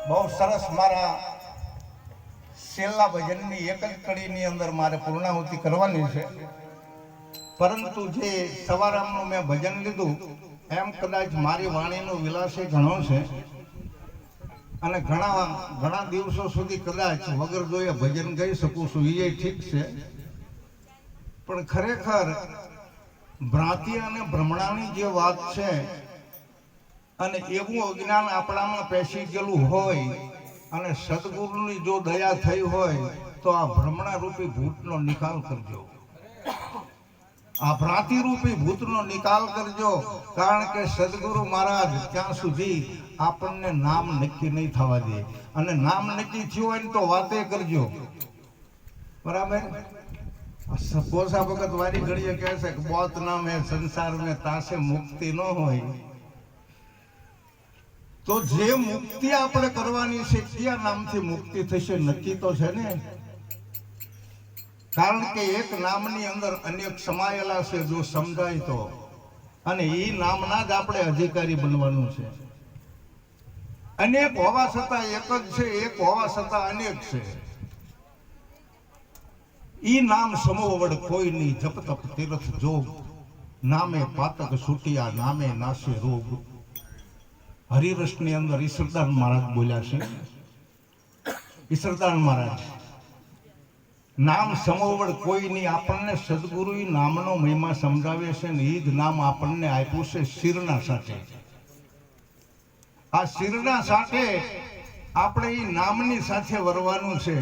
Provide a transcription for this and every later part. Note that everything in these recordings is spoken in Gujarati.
બહુ સરસ મારા છેલ્લા ભજનની એક જ કડીની અંદર મારે પૂર્ણાહુતિ કરવાની છે, પરંતુ જે સવારામનું મેં ભજન લીધું એમ કદાચ મારી વાણીનો વિલાસ ઘણો છે અને ઘણા દિવસો સુધી કદાચ વગર જોઈએ ભજન ગાઈ શકું છું, એ ઠીક છે, પણ ખરેખર ભ્રાંતિ અને ભ્રમણાની જે વાત છે અને એવું અજ્ઞાન આપણામાં પેસી ગયેલું હોય અને સદગુરુની જો દયા થઈ હોય તો આ ભ્રમણા રૂપી ભૂતનો નિકાલ કરજો, આ ભ્રાંતિ રૂપી ભૂતનો નિકાલ કરજો, કારણ કે સદગુરુ મહારાજ ત્યાં સુધી આપણને નામ નક્કી નહીં થવા દે, અને નામ નક્કી થયું હોય ને તો વાતે કરજો, બરાબર। પોસા વખત વારી ઘડીએ કહે છે કે बहुत नाम है संसार में तासे मुक्ति न હોય, તો જે મુક્તિ આપણે કરવાની છે કયા નામથી મુક્તિ થશે નક્કી તો છે ને, કારણ કે એક નામની અંદર અનેક સમાયેલા છે જો સમજાય તો, અને એ નામના જ આપણે અધિકારી બનવાનું છે। અનેક હોવા છતાં એક જ છે, એક હોવા છતાં અનેક છે। ઈ નામ સમોવડ કોઈ નહીં, જપ તપ તીર્થ જોગ, નામે પાતક છૂટિયા, નામે નાશે રોગ। હરિરસની અંદર ઈશ્વરદાન મહારાજ બોલ્યા છે, ઈશ્વરદાન મહારાજ નામ સમોવડ કોઈ નહીં, આપણને સદગુરુ નામનો મહિમા સમજાવે છે ને એ જ નામ આપણને આપ્યું છે શિરના સાથે। આ શિરના સાથે આપણે એ નામની સાથે વરવાનું છે,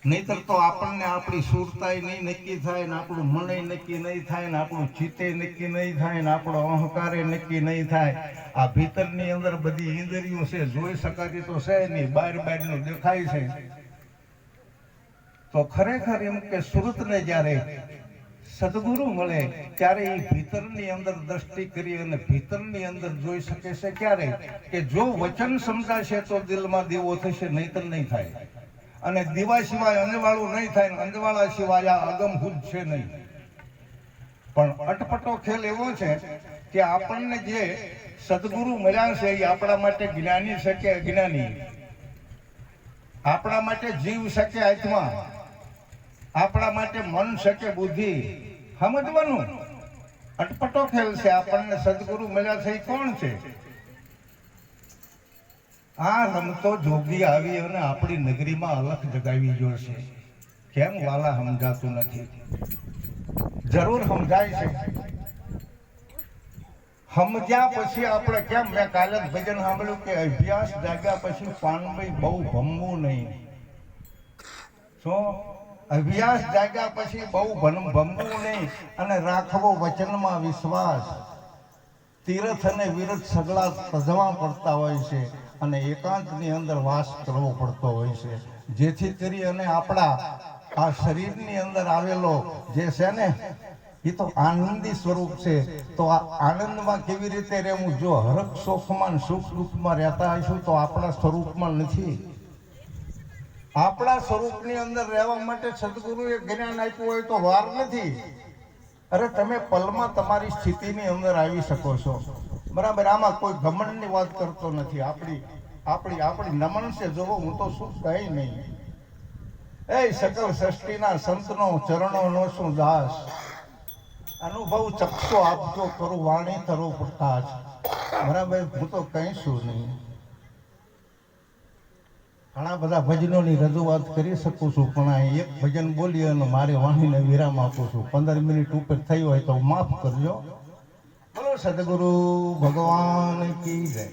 નહીતર તો આપણને આપણી સુરતાય નહીં નક્કી થાય ને આપણું મનય નક્કી નહીં થાય ને આપણું ચિત્તે નક્કી નહીં થાય ને આપણો અહંકારે નક્કી નહીં થાય। આ ભીતરની અંદર બધી ઇન્દ્રિયો છે, જોઈ શકાતી તો છે નહીં, બહારનું દેખાય છે, તો ખરેખર એમ કે સુરતને જ્યારે સદગુરુ મળે ત્યારે એ ભીતરની અંદર દ્રષ્ટિ કરી અને ભીતરની અંદર જોઈ શકે છે ક્યારે કે જો વચન સમજાશે તો દિલમાં દીવો થશે, નહીતર નહીં થાય, અને દીવા સિવાય અંજવાળું નહીં થાય, અંજવાળા સિવાય આ અગમભૂત છે નહીં। પણ અટપટો ખેલ એવો છે કે આપણને જે સદગુરુ મળ્યા છે એ આપણા માટે જ્ઞાની છે કે અજ્ઞાની, આપણા માટે જીવ છે કે આત્મા, આપણા માટે મન છે કે બુદ્ધિ, સમજવાનું અટપટો ખેલ છે। આપણને સદગુરુ મળ્યા છે એ કોણ છે? આ રમતો જોગી આવી અને આપણી નગરીમાં અલખ જગાવી જોશે, કેમ વાલા સમજાતું નથી? જરૂર સમજાય છે, સમજ્યા પછી આપણે કેમ, મેં કાલે જ ભજન સાંભળ્યું કે અભ્યાસ જાગ્યા પછી પાનભાઈ બહુ ભમવું નહીં, શું અભ્યાસ જાગ્યા પછી બહુ ભમવું નહીં, અને રાખવો વચનમાં વિશ્વાસ। તીર્થ અને વિરથ સગળા તજવા પડતા હોય છે અને એકાંતની અંદર વાસ કરવો પડતો હોય છે, જેથી કરી અને આપણા આ શરીરની અંદર આવેલો જે છે ને એ તો આનંદી સ્વરૂપ છે, તો આ આનંદમાં કેવી રીતે રહેવું? જો હરખ શોખમાં સુખ દુઃખમાં રહેતા હશું તો આપણા સ્વરૂપમાં નથી। આપણા સ્વરૂપની અંદર રહેવા માટે સદગુરુએ જ્ઞાન આપ્યું હોય તો વાર નથી। અરે તમે પલમાં તમારી સ્થિતિની અંદર આવી શકો છો, બરાબર। આમાં કોઈ ઘમંડની વાત કરતો નથી, આપણી નમન છે, જોવો હું તો શું કઈ નહીં, એ સકલ સૃષ્ટિના સંતનો ચરણોનો શું દાસ, અનુભવ ચક્ષો આપજો કરું વાણી તરો પ્રકાશ, બરાબર। હું તો કઈ શું નહીં, ઘણા બધા ભજનોની રજૂઆત કરી શકું છું, પણ આ એક ભજન બોલી અને મારે વાણીને વિરામ આપું છું। 15 મિનિટ ઉપર થઈ હોય તો માફ કરજો। બોલો સદગુરુ ભગવાન કી જય।